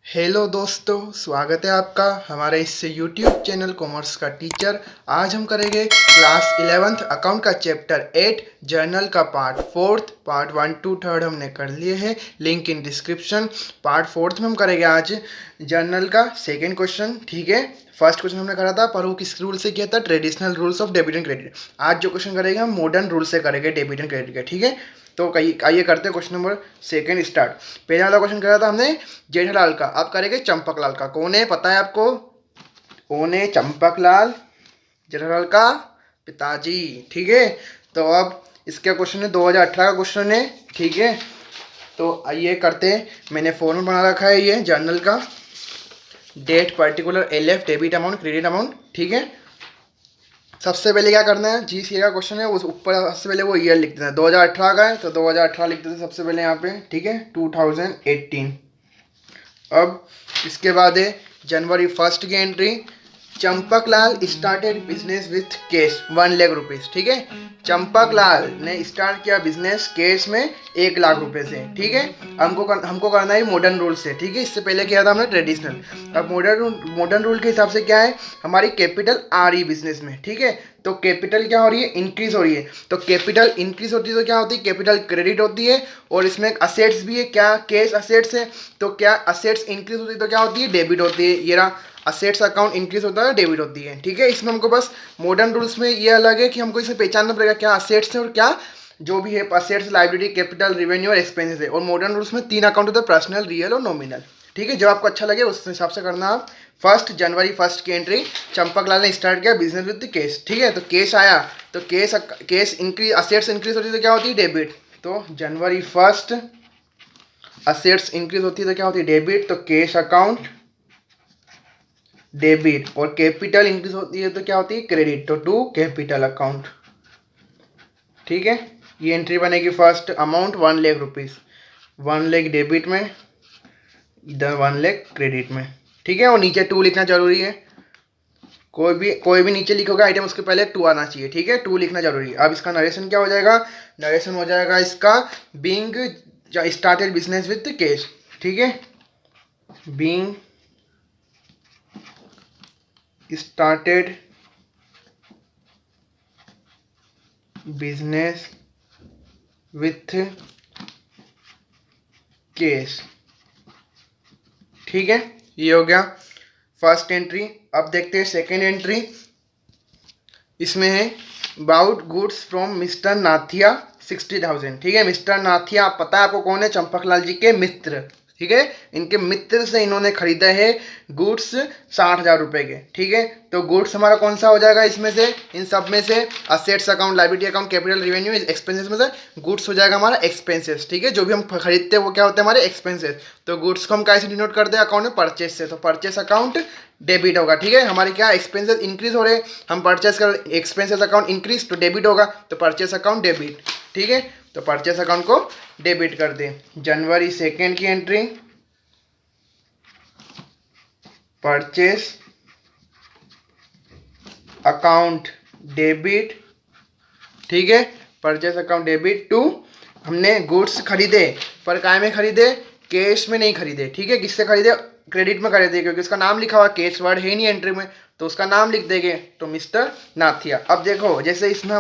Hello दोस्तों, स्वागत है आपका हमारे इस यूट्यूब चैनल कॉमर्स का टीचर। आज हम करेंगे क्लास 11th अकाउंट का चैप्टर 8 जर्नल का पार्ट 4th। पार्ट 1 to 3 हमने कर लिए हैं, link in description. Part 4th में हम करेंगे आज जर्नल का सेकेंड क्वेश्चन। ठीक है, फर्स्ट क्वेश्चन हमने करा था पर वो किस रूल से किया था, traditional rules of debit and credit. आज जो क्वेश्चन करेंगे हम मॉडर्न रूल से करेंगे डेबिट एंड क्रेडिट का। ठीक है, तो आइए करते हैं क्वेश्चन नंबर सेकंड स्टार्ट। पहला वाला क्वेश्चन करा था हमने जेठालाल का, अब करेंगे चंपकलाल का। कौन है पता है आपको? कौन है चंपकलाल? जेठालाल का पिताजी। ठीक है, तो अब इसका क्वेश्चन है 2018 का क्वेश्चन है। ठीक है, तो आइए करते हैं। मैंने फॉर्मूला बना रखा है ये जर्नल का, date particular LF debit amount credit amount. ठीक है, सबसे पहले क्या करना है, जी सी का क्वेश्चन है, उस ऊपर सबसे पहले वो ईयर लिख देना है। 2018 का है तो 2018 लिख देते सबसे पहले यहाँ पे। ठीक है, 2018। अब इसके बाद है जनवरी 1 की entry. Champaklal started business with cash 1 lakh rupees. ठीक है, चंपकलाल ने स्टार्ट किया बिजनेस कैश में 1 लाख रुपए से। ठीक है, हमको करना है मॉडर्न रूल से। ठीक है, इससे पहले किया था हमने ट्रेडिशनल। अब मॉडर्न रूल के हिसाब से क्या है, हमारी कैपिटल आ रही है बिजनेस में। ठीक है, तो कैपिटल क्या हो रही है, इंक्रीज हो रही है। तो कैपिटल इंक्रीज होती है तो क्या होती है, कैपिटल क्रेडिट होती है। और इसमें एक असेट्स भी है, क्या कैश असेट्स है। तो क्या असेट्स इंक्रीज होती है तो क्या होती है, डेबिट होती है। ये रहा असेट्स अकाउंट इंक्रीज होता है, डेबिट होती है। ठीक है, इसमें हमको बस मॉडर्न रूल्स में ये अलग है कि हमको इसे पहचानना पड़ेगा क्या असेट्स है और क्या जो भी है असेट्स, लाइबिलिटी, कैपिटल, रेवेन्यू और एक्सपेंसेस है। और मॉडर्न रूल्स में 3 अकाउंट होते हैं, पर्सनल, रियल और नॉमिनल। ठीक है, जो आपको अच्छा लगे उस हिसाब से करना आप। जनवरी 1 की एंट्री, चंपकलाल ने स्टार्ट किया बिजनेस विद कैश। ठीक है, तो कैश आया तो कैश इंक्रीज, असेट्स इंक्रीज होती है तो क्या होती है, डेबिट। तो जनवरी 1 असेट्स इंक्रीज होती है तो क्या होती है, डेबिट। तो कैश अकाउंट डेबिट। और कैपिटल इंक्रीज होती है तो क्या होती है, क्रेडिट। तो टू कैपिटल अकाउंट। ठीक है, ये एंट्री बनेगी first. Amount 1 lakh rupees, 1 lakh debit में, इधर 1 लाख क्रेडिट में। ठीक है, और नीचे 2 लिखना जरूरी है। कोई भी नीचे लिखोगे आइटम उसके पहले 2 आना चाहिए। ठीक है, 2 लिखना जरूरी है। अब इसका नरेशन क्या हो जाएगा, नरेशन हो जाएगा इसका being started business with cash. ठीक है, being started business with cash. ठीक है, ये हो गया फर्स्ट एंट्री। अब देखते हैं सेकेंड एंट्री। इसमें है about goods from mister Nathiya 60,000। ठीक है, मिस्टर नाथिया पता है आपको कौन है, चंपकलाल जी के मित्र। ठीक है, इनके मित्र से इन्होंने खरीदा है गुड्स 60,000 रुपए के। ठीक है, तो गुड्स हमारा कौन सा हो जाएगा इसमें से, इन सब में से assets account, liability account, capital, revenue, expenses में से गुड्स हो जाएगा हमारा एक्सपेंसेस। ठीक है, जो भी हम खरीदते हैं वो क्या होते हैं, हमारे एक्सपेंसेस। तो गुड्स को हम कैसे डिनोट करते हैं, अकाउंट में परचेज से। तो परचेस अकाउंट डेबिट होगा। ठीक है, हमारे क्या एक्सपेंसेस इंक्रीज हो रहे हैं, हम परचेस कर, एक्सपेंसेस अकाउंट इंक्रीज तो डेबिट होगा, तो परचेस अकाउंट डेबिट। ठीक है, तो परचेस अकाउंट को डेबिट कर दें। जनवरी 2 की एंट्री, परचेस अकाउंट डेबिट। ठीक है, परचेस अकाउंट डेबिट टू, हमने गुड्स खरीदे पर काय में खरीदे, कैश में नहीं खरीदे। ठीक है, किससे खरीदे, क्रेडिट में खरीदे, क्योंकि उसका नाम लिखा हुआ, कैश वर्ड है नहीं एंट्री में, तो उसका नाम लिख देंगे, तो मिस्टर नाथिया। अब देखो जैसे इसमें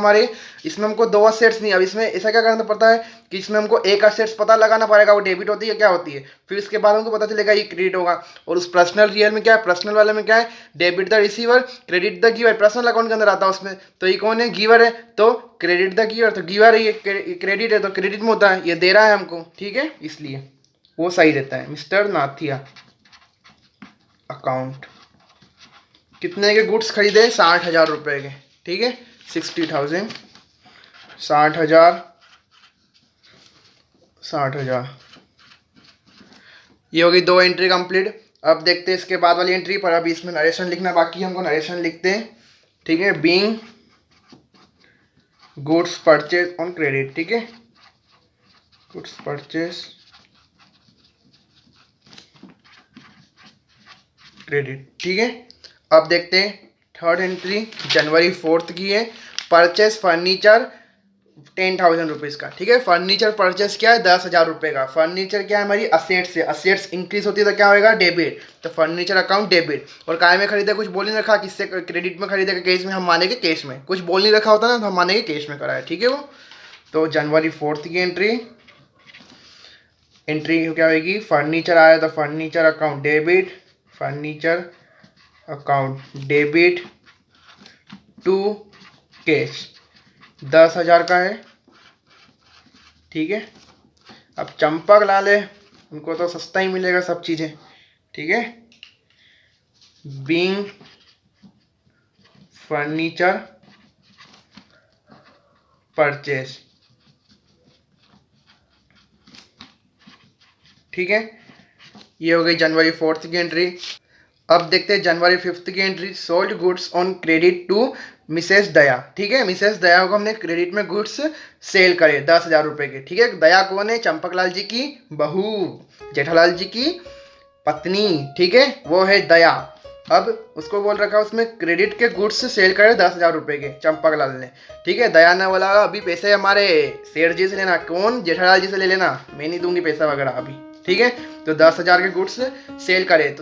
हमको 2 असेट्स नहीं, अब इसमें ऐसा क्या करना पड़ता है कि इसमें हमको एक असेट्स पता लगाना पड़ेगा, वो डेबिट होती है क्या होती है, फिर इसके बाद हमको पता चलेगा ये क्रेडिट होगा। और उस पर्सनल रियल में क्या है, पर्सनल वाले में क्या है, debit the receiver, credit the giver, personal account के अंदर आता है उसमें। तो ये कौन है, गिवर है, तो क्रेडिट द गिवर, तो गिवर है, ये क्रेडिट है तो क्रेडिट में होता है, ये दे रहा है हमको। ठीक है, इसलिए वो सही रहता है, मिस्टर नाथिया अकाउंट। कितने के गुड्स खरीदे, 60,000 रुपए के। ठीक है, 60,000, 60,000, 60,000। ये होगी 2 एंट्री कंप्लीट। अब देखते हैं इसके बाद वाली एंट्री पर। अभी इसमें नरेशन लिखना बाकी है, हमको नरेशन लिखते हैं। ठीक है, being goods purchase on credit. ठीक है, गुड्स परचेज क्रेडिट। ठीक है, अब देखते हैं थर्ड एंट्री, जनवरी 4 की है। परचेस फर्नीचर 10,000 रुपीज़ का, ठीक है। फर्नीचर परचेस क्या है 10,000 रुपये का। फर्नीचर क्या है हमारी असेट्स से, असेट्स इंक्रीज होती है तो क्या होएगा डेबिट, तो फर्नीचर अकाउंट डेबिट। और काय में खरीदा कुछ बोल नहीं रखा, किससे क्रेडिट में खरीदेगा कैश में, हम मानेंगे कैश में, कुछ बोल नहीं रखा होता ना तो हम मानेंगे कैश में करा है, ठीक है वो। तो जनवरी 4 की एंट्री क्या होगी, फर्नीचर आया तो furniture account debit, furniture account debit to cash 10,000 का है, ठीक है। अब चंपक लाल है, उनको तो सस्ता ही मिलेगा सब चीज़ें, ठीक है। बीइंग फर्नीचर परचेज, ठीक है। ये हो गई जनवरी 4 की एंट्री। अब देखते हैं जनवरी 5 की entry, sold goods on credit to Mrs Daya, ठीक है। मिसेस दया को हमने क्रेडिट में गुड्स सेल करे 10,000 रुपये के, ठीक है। दया कौन है, चंपकलाल जी की बहू, जेठालाल जी की पत्नी, ठीक है, वो है दया। अब उसको बोल रखा उसमें क्रेडिट के गुड्स सेल करे 10,000 रुपये के चंपकलाल ने, ठीक है। दया ने बोला अभी पैसे हमारे सेठ जी से लेना, कौन, जेठालाल जी से ले लेना, मैं नहीं दूंगी पैसा वगैरह अभी, ठीक है। तो 10,000 के गुड्स सेल करे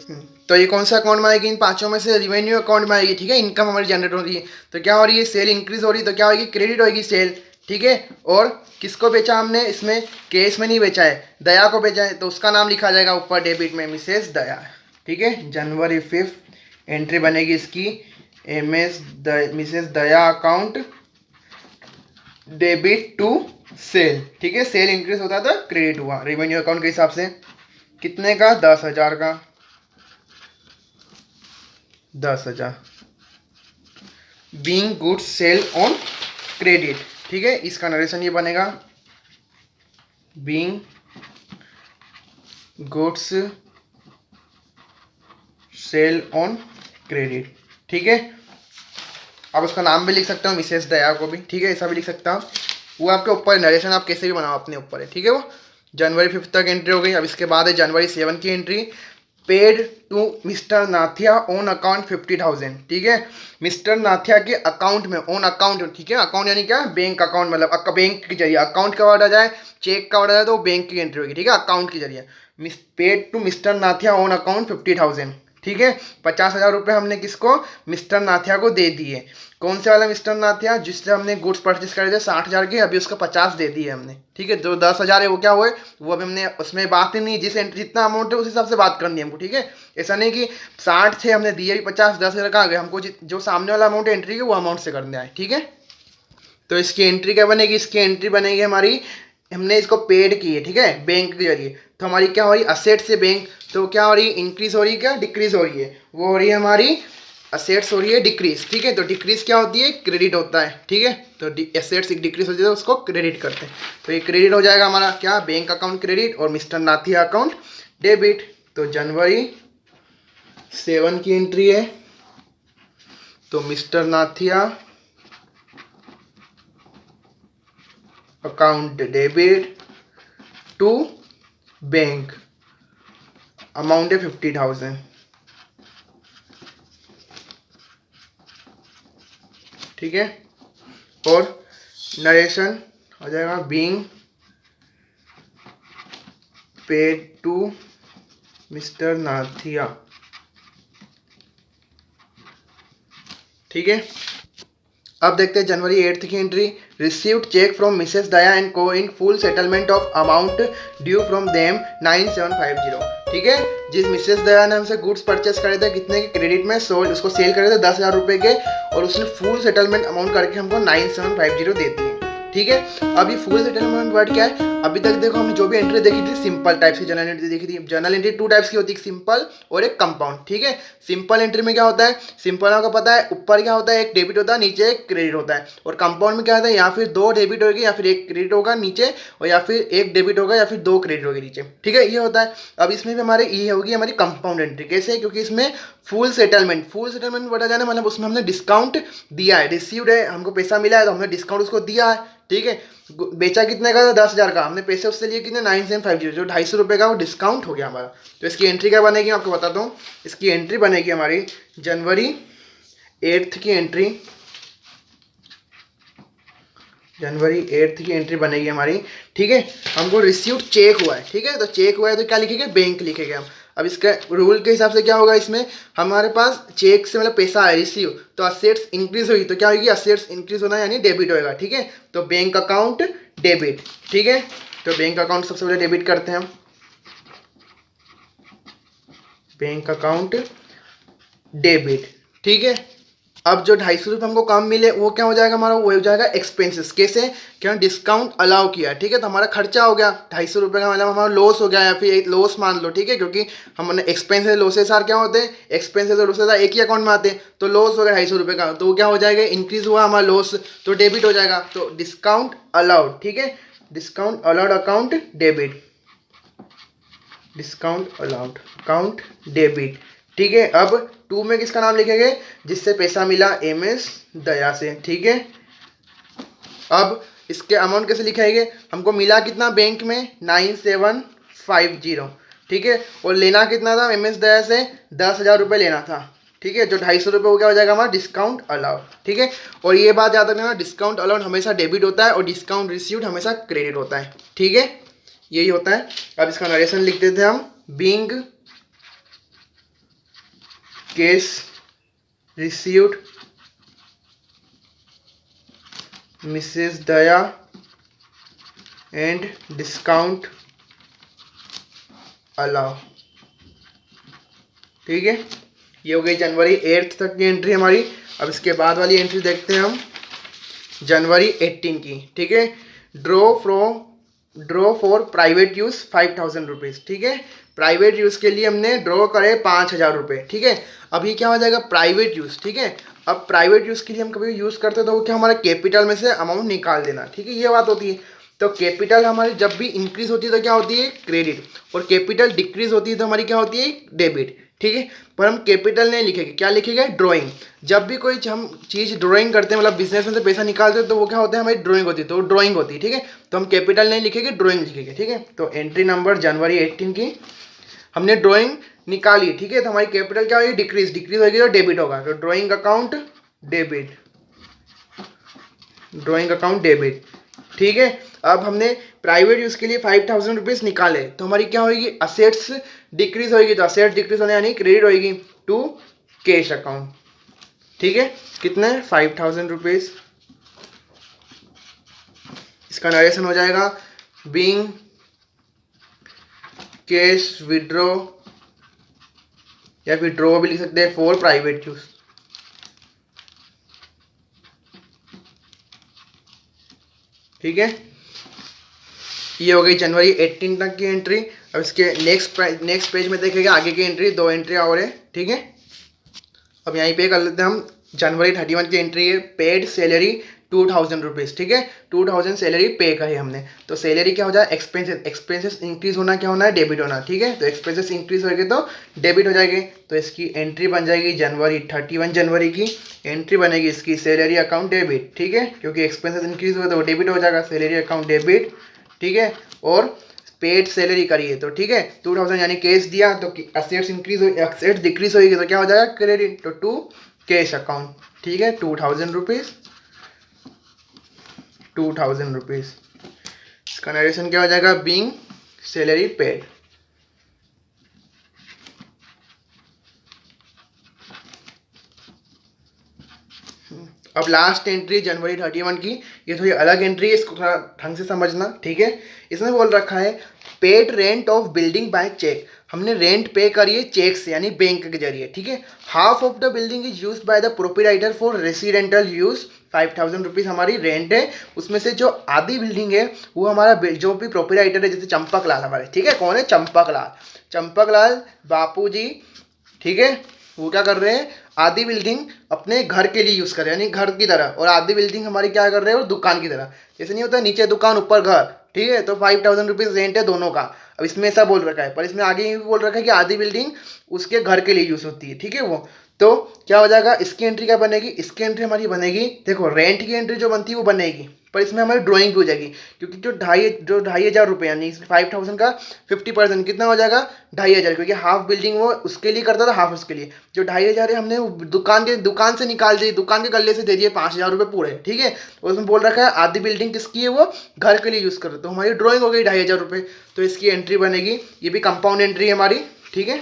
तो ये कौन सा अकाउंट में आएगी, इन पांचों में से रिवेन्यू अकाउंट में आएगी, ठीक है। इनकम हमारी जनरेट हो रही है तो क्या हो रही है, सेल इंक्रीज हो रही है तो क्या होगी, क्रेडिट होगी सेल, ठीक है। और किसको बेचा हमने, इसमें कैश में नहीं बेचा है, दया को बेचा है तो उसका नाम लिखा जाएगा ऊपर डेबिट में, मिसेस दया, ठीक है। जनवरी 5 एंट्री बनेगी इसकी Mrs Daya account debit to sale, ठीक है। सेल इंक्रीज होता था क्रेडिट हुआ रेवेन्यू अकाउंट के हिसाब से, कितने का, 10,000 का, 10,000 being goods sale on credit, ठीक है। इसका नरेशन ये बनेगा, being goods sale on credit, ठीक है। आप उसका नाम भी लिख सकते हो मिसेस दया को भी, ठीक है, ऐसा भी लिख सकता हूँ, वो आपके ऊपर, नरेशन आप कैसे भी बनाओ अपने ऊपर है, ठीक है। वो जनवरी 5 तक एंट्री हो गई। अब इसके बाद है जनवरी 7 की entry, paid to mister Nathia on account 50,000, ठीक है। मिस्टर नाथिया के अकाउंट में, ऑन अकाउंट, ठीक है। अकाउंट यानी क्या, बैंक अकाउंट, मतलब बैंक के जरिए, अकाउंट का वर्ड आ जाए, चेक का वर्ड आ जाए तो बैंक की एंट्री होगी, ठीक है, अकाउंट के जरिए। Paid to mister Nathia on account 50,000, ठीक है। 50,000 रुपये हमने किसको, मिस्टर नाथिया को दे दिए। कौन से वाला मिस्टर नाथिया, जिससे हमने गुड्स परचेज करे थे 60,000 के, अभी उसका 50 दे दिए हमने, ठीक है। जो 10,000 है वो क्या हुए, वो अभी हमने उसमें बात ही नहीं, जितना अमाउंट है उस हिसाब से बात करनी है हमको, ठीक है। ऐसा नहीं कि 60 से हमने दिए भी 50, 10,000 कहाँ गए, हमको जो सामने वाला अमाउंट एंट्री है वो अमाउंट से करना है, ठीक है। तो इसकी एंट्री क्या बनेगी, इसकी एंट्री बनेगी हमारी, हमने इसको पेड की है, ठीक है, बैंक के जरिए, तो हमारी क्या हो रही, असेट से बैंक, तो क्या हो रही, इंक्रीज हो रही है, क्या डिक्रीज हो रही है, वो हो रही है हमारी असेट्स हो रही है डिक्रीज, ठीक है। तो डिक्रीज क्या होती है, क्रेडिट होता है, ठीक है। तो एसेट्स डिक्रीज होती है तो उसको क्रेडिट करते हैं, तो ये क्रेडिट हो जाएगा हमारा क्या, बैंक अकाउंट क्रेडिट और मिस्टर नाथिया अकाउंट डेबिट। तो जनवरी 7 की एंट्री है, तो mister Nathiya account debit to bank, amount है 50,000, ठीक है। और नरेशन हो जाएगा, being paid to mister Nathiya, ठीक है। अब देखते हैं जनवरी 8 की entry, received cheque from Mrs Daya and को in full settlement of amount due from them 9750, ठीक है। जिस मिसेस दया ने हमसे गुड्स परचेस करे थे कितने के, क्रेडिट में, सोल्ड, उसको सेल करे थे 10,000 रुपये के, और उसने फुल सेटलमेंट अमाउंट करके हमको 9750 दे दिए, ठीक है। अभी फुल सेटलमेंट वर्ड क्या है, अभी तक देखो हमने जो भी एंट्री देखी थी सिंपल टाइप से जनरल एंट्री देखी थी। जनरल एंट्री 2 टाइप्स की होती है, सिंपल और एक कंपाउंड, ठीक है। सिंपल एंट्री में क्या होता है, सिंपल आपको पता है ऊपर क्या होता है, एक डेबिट होता है, नीचे एक क्रेडिट होता है। और कंपाउंड में क्या होता है, या फिर 2 डेबिट होगी या फिर 1 क्रेडिट होगा नीचे, और या फिर 1 डेबिट होगा या फिर 2 क्रेडिट होगी नीचे, ठीक है, ये होता है। अब इसमें भी हमारे ये होगी हमारी कंपाउंड एंट्री, कैसे, क्योंकि इसमें फुल सेटलमेंट बढ़ा जाना, मतलब उसमें हमने डिस्काउंट दिया है, रिसीव्ड है, हमको पैसा मिला है तो हमने डिस्काउंट उसको दिया है, ठीक है। बेचा कितने का था, 10,000 का, हमने पैसे उससे लिए कितने, 9750, जो 250 रुपये का वो डिस्काउंट हो गया हमारा। तो इसकी एंट्री क्या बनेगी आपको बताता हूँ, इसकी एंट्री बनेगी हमारी जनवरी 8 की एंट्री, जनवरी 8 की एंट्री बनेगी हमारी, ठीक है। हमको रिसीव्ड चेक हुआ है, ठीक है, तो चेक हुआ है तो क्या लिखेंगे, बैंक लिखेंगे हम। अब इसका रूल के हिसाब से क्या होगा, इसमें हमारे पास चेक से मतलब पैसा है रिसीव, तो असेट्स इंक्रीज हुई तो क्या होगी, असेट्स इंक्रीज होना यानी डेबिट होएगा, ठीक है। तो बैंक अकाउंट डेबिट, ठीक है। तो बैंक अकाउंट सबसे पहले डेबिट करते हैं हम, बैंक अकाउंट डेबिट, ठीक है। अब जो 250 हमको कम मिले वो क्या हो जाएगा हमारा, वो हो जाएगा एक्सपेंसेस। कैसे, क्या डिस्काउंट अलाउ किया, ठीक है। तो हमारा खर्चा हो गया 250 का, मतलब हमारा लॉस हो गया या फिर एक लॉस मान लो, ठीक है, क्योंकि हमने एक्सपेंसेस लॉसेस आर क्या होते हैं, एक्सपेंसेस और लॉसेस एक ही अकाउंट में आते हैं। तो लॉस हो गया 250 का, तो क्या हो जाएगा, इंक्रीज हुआ हमारा लॉस, तो डेबिट हो जाएगा। तो डिस्काउंट अलाउड, ठीक है, discount allowed account debit, discount allowed account debit, ठीक है। अब 2 में किसका नाम लिखेंगे, जिससे पैसा मिला MS दया से, ठीक है। अब इसके अमाउंट कैसे लिखाएंगे, हमको मिला कितना बैंक में 9750, ठीक है, और लेना कितना था MS दया से 10,000 रुपये लेना था, ठीक है। जो 250 रुपये हो क्या हो जाएगा हमारा डिस्काउंट अलाउड, ठीक है। और ये बात याद रखना, डिस्काउंट अलाउड हमेशा डेबिट होता है और डिस्काउंट रिसीव्ड हमेशा क्रेडिट होता है, ठीक है, यही होता है। अब इसका नरेशन लिख देते हैं हम, being cash received Mrs Daya and discount allow, ठीक है। ये हो गई जनवरी 8 तक की एंट्री हमारी। अब इसके बाद वाली एंट्री देखते हैं हम, जनवरी 18 की, ठीक है। Draw for private use 5,000 rupees, ठीक है। प्राइवेट यूज़ के लिए हमने ड्रॉ करे 5,000 रुपये, ठीक है। अभी क्या हो जाएगा, प्राइवेट यूज़, ठीक है। अब प्राइवेट यूज़ के लिए हम कभी यूज़ करते हैं तो वो क्या हमारा कैपिटल में से अमाउंट निकाल देना, ठीक है, ये बात होती है। तो कैपिटल हमारी जब भी इंक्रीज होती है तो क्या होती है, क्रेडिट, और कैपिटल डिक्रीज होती है तो हमारी क्या होती है, डेबिट, ठीक है। पर हम कैपिटल नहीं लिखेंगे, क्या लिखेंगे, ड्राइंग। जब भी कोई हम चीज़ ड्राइंग करते हैं, मतलब बिजनेस में से पैसा निकालते हैं तो वो क्या होता है, हमारी ड्राइंग होती है, तो ड्राइंग होती है, ठीक है। तो हम कैपिटल नहीं लिखेंगे, ड्राइंग लिखेंगे, ठीक है। तो एंट्री नंबर जनवरी 18 की हमने ड्राइंग निकाली, ठीक है। तो हमारी कैपिटल क्या होगी, डिक्रीज होगी तो डेबिट होगा, तो drawing account debit, drawing account debit, ठीक है। अब हमने प्राइवेट यूज़ के लिए 5,000 रुपीज़ निकाले तो हमारी क्या होगी, असेट्स डिक्रीज होगी, तो असेट्स डिक्रीज होने यानी क्रेडिट होगी टू कैश अकाउंट, ठीक है। कितने, 5,000 रुपीज़। इसका नरेशन हो जाएगा, बीइंग कैश विड्रॉ, या फिर ड्रॉ भी लिख सकते हैं, फॉर प्राइवेट यूज़, ठीक है। ये हो गई जनवरी 18 तक की एंट्री। अब इसके नेक्स्ट पेज में देखेंगे आगे की एंट्री, 2 एंट्री और है, ठीक है। अब यहीं पे कर लेते हैं हम, जनवरी 31 की एंट्री है, पेड सैलरी 2,000 रुपीज़, ठीक है। 2,000 सैलरी पे करी हमने, तो सैलरी क्या हो जाए, एक्सपेंसेस इंक्रीज होना क्या होना है, डेबिट होना, ठीक है। तो एक्सपेंसेस इंक्रीज होगी तो डेबिट हो जाएगी, तो इसकी एंट्री बन जाएगी जनवरी 31 जनवरी की एंट्री बनेगी इसकी, सैलरी अकाउंट डेबिट, ठीक है, क्योंकि एक्सपेंसेस इंक्रीज हुए तो वो डेबिट हो जाएगा, सैलरी अकाउंट डेबिट, ठीक है। और पेड सैलरी करिए तो ठीक है, 2,000 यानी कैश दिया तो असेट्स इंक्रीज हो, असेट्स डिक्रीज होगी तो क्या हो जाएगा, क्रेडिट, तो टू कैश अकाउंट, ठीक है। 2,000 रुपीज़, 2,000 रुपीज़। इसका नरेशन क्या हो जाएगा, बीइंग सैलरी पेड। अब लास्ट एंट्री जनवरी 31 की, ये थोड़ी अलग एंट्री है, इसको थोड़ा ढंग से समझना, ठीक है। इसमें बोल रखा है paid rent of building by cheque, हमने रेंट पे करी है चेक से यानी बैंक के जरिए, ठीक है। Half of the building is use by the proprietor for residential use, 5,000 rupees हमारी रेंट है। उसमें से जो आधी बिल्डिंग है वो हमारा जो भी प्रोप्राइटर है, जैसे चंपक लाल हमारे, ठीक है, कौन है, चंपक लाल, चंपक लाल बापू जी, ठीक है। वो क्या कर रहे हैं, आधी बिल्डिंग अपने घर के लिए यूज़ कर रहे हैं यानी घर की तरह, और आधी बिल्डिंग हमारी क्या कर रहे हैं, और दुकान की तरह। जैसे नहीं होता नीचे दुकान ऊपर घर, ठीक है। तो 5,000 रुपीज़ रेंट है दोनों का। अब इसमें ऐसा बोल रखा है, पर इसमें आगे ये भी बोल रखा है कि आधी बिल्डिंग उसके घर के लिए यूज़ होती है, ठीक है वो। तो क्या हो जाएगा, इसकी एंट्री क्या बनेगी, इसकी एंट्री हमारी बनेगी, देखो रेंट की एंट्री जो बनती है वो बनेगी, पर इसमें हमारी ड्राइंग भी हो जाएगी, क्योंकि जो 2,500 रुपये यानी 5,000 का 50% कितना हो जाएगा, 2,500, क्योंकि हाफ बिल्डिंग वो उसके लिए करता था, हाफ उसके लिए। जो 2,500 है हमने दुकान से निकाल दिए, दुकान के गले से दे दिए 5,000 रुपये पूरे, ठीक है। तो उसमें बोल रखा है आधी बिल्डिंग किसकी है, वो घर के लिए यूज़ कर रहे, तो हमारी ड्राइंग हो गई 2,500 रुपये, तो इसकी एंट्री बनेगी, ये भी कंपाउंड एंट्री है हमारी, ठीक है।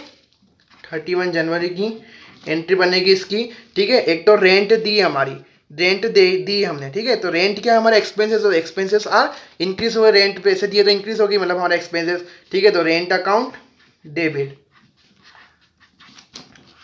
31 जनवरी की एंट्री बनेगी इसकी, ठीक है। एक तो रेंट दी हमारी, रेंट दे दी हमने, ठीक है। तो रेंट क्या है हमारे एक्सपेंसेस, और एक्सपेंसेस आर इंक्रीज हुए, रेंट पैसे दिए तो इंक्रीज होगी, मतलब हमारा एक्सपेंसेस, ठीक है। तो रेंट अकाउंट डेबिट,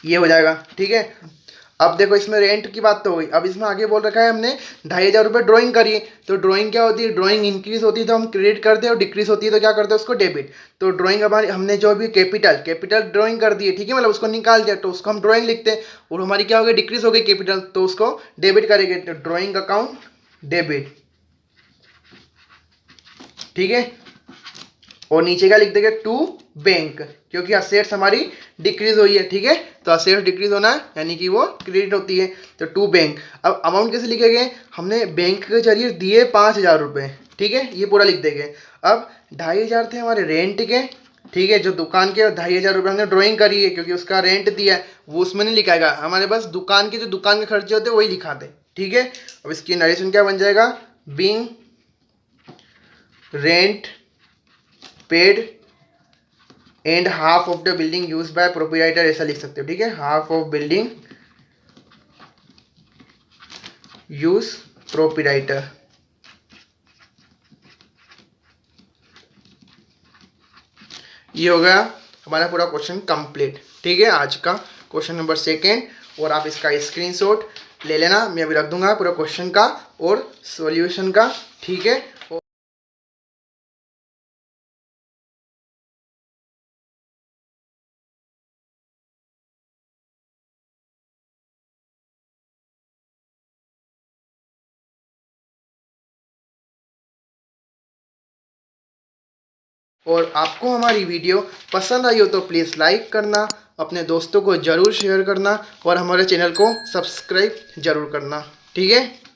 ये हो जाएगा, ठीक है। अब देखो इसमें रेंट की बात तो हुई, अब इसमें आगे बोल रखा है हमने 2,500 रुपये ड्राइंग करिए, तो ड्राइंग क्या होती है, ड्राइंग इंक्रीज होती है तो हम क्रेडिट करते हैं, और डिक्रीज होती है तो क्या करते हैं, उसको डेबिट। तो ड्राइंग हमारी, हमने जो भी कैपिटल ड्राइंग कर दी है, ठीक है, मतलब उसको निकाल दिया, तो उसको हम ड्राइंग लिखते हैं, और हमारी क्या हो गई, डिक्रीज हो गई कैपिटल, तो उसको डेबिट करेंगे, तो ड्राइंग अकाउंट डेबिट, ठीक है। और नीचे क्या लिख देंगे, टू बैंक, क्योंकि असेट्स हमारी डिक्रीज हुई है, ठीक है। तो असेट्स डिक्रीज होना है यानी कि वो क्रेडिट होती है, तो टू बैंक। अब अमाउंट कैसे लिखेंगे, हमने बैंक के जरिए दिए 5,000 रुपये, ठीक है, ये पूरा लिख देंगे। अब 2,500 थे हमारे रेंट के, ठीक है, जो दुकान के 2,500 रुपये हमने ड्राइंग करी है, क्योंकि उसका रेंट दिया है, वो उसमें नहीं लिखाएगा, हमारे पास दुकान के जो दुकान के खर्चे होते हैं वही लिखा दे, ठीक है। अब इसकी नरेशन क्या बन जाएगा, being rent paid and half of the building use by proprietor, ऐसा लिख सकते हो, ठीक है। Half of building use proprietor, ये हो गया हमारा पूरा क्वेश्चन कंप्लीट, ठीक है, आज का क्वेश्चन नंबर 2। और आप इसका स्क्रीनशॉट ले लेना, मैं अभी रख दूंगा पूरा क्वेश्चन का और सॉल्यूशन का, ठीक है। और आपको हमारी वीडियो पसंद आई हो तो प्लीज़ लाइक करना, अपने दोस्तों को ज़रूर शेयर करना, और हमारे चैनल को सब्सक्राइब ज़रूर करना, ठीक है।